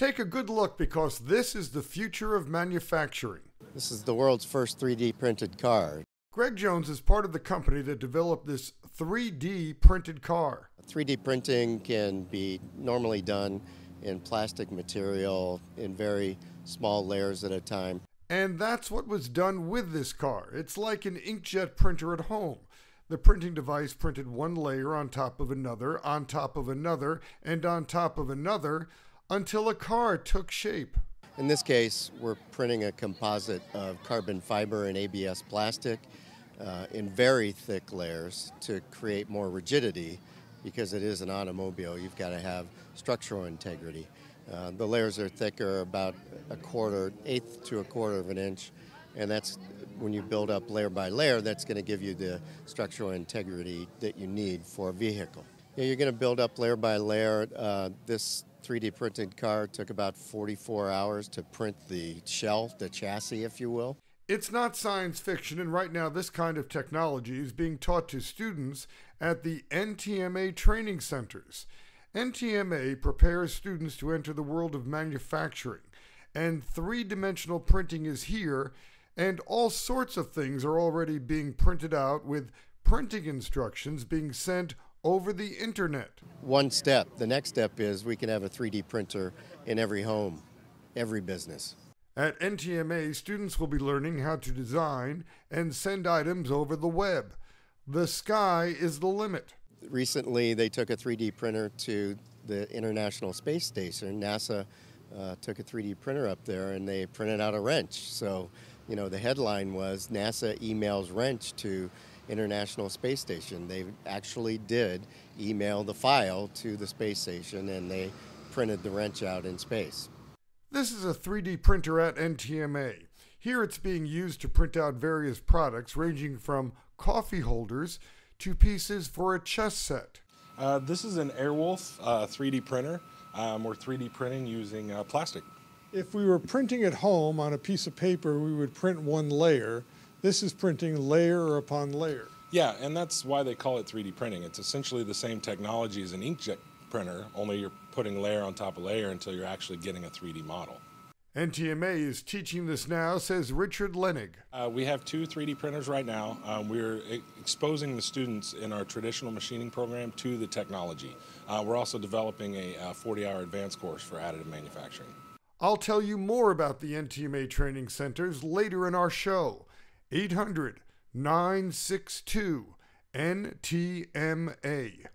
Take a good look because this is the future of manufacturing. This is the world's first 3D printed car. Greg Jones is part of the company that developed this 3D printed car. 3D printing can be normally done in plastic material in very small layers at a time. And that's what was done with this car. It's like an inkjet printer at home. The printing device printed one layer on top of another, on top of another, and on top of another until a car took shape. In this case, we're printing a composite of carbon fiber and ABS plastic in very thick layers to create more rigidity. Because it is an automobile, you've got to have structural integrity. The layers are thicker, about eighth to a quarter of an inch, and that's when you build up layer by layer, that's going to give you the structural integrity that you need for a vehicle. You're going to build up layer by layer. This 3D printed car took about 44 hours to print the shell, the chassis, if you will. It's not science fiction, and right now this kind of technology is being taught to students at the NTMA training centers. NTMA prepares students to enter the world of manufacturing, and three-dimensional printing is here, and all sorts of things are already being printed out with printing instructions being sent over the internet. One step. The next step is we can have a 3D printer in every home, every business. At NTMA, students will be learning how to design and send items over the web. The sky is the limit. Recently, they took a 3D printer to the International Space Station. NASA took a 3D printer up there and they printed out a wrench. So, you know, the headline was NASA emails wrench to International Space Station. They actually did email the file to the space station and they printed the wrench out in space. This is a 3D printer at NTMA. Here it's being used to print out various products ranging from coffee holders to pieces for a chess set. This is an Airwolf 3D printer. We're 3D printing using plastic. If we were printing at home on a piece of paper, we would print one layer. This is printing layer upon layer. Yeah, and that's why they call it 3D printing. It's essentially the same technology as an inkjet printer, only you're putting layer on top of layer until you're actually getting a 3D model. NTMA is teaching this now, says Richard Lenig. We have two 3D printers right now. We're exposing the students in our traditional machining program to the technology. We're also developing a 40-hour advanced course for additive manufacturing. I'll tell you more about the NTMA training centers later in our show. 800-962-NTMA.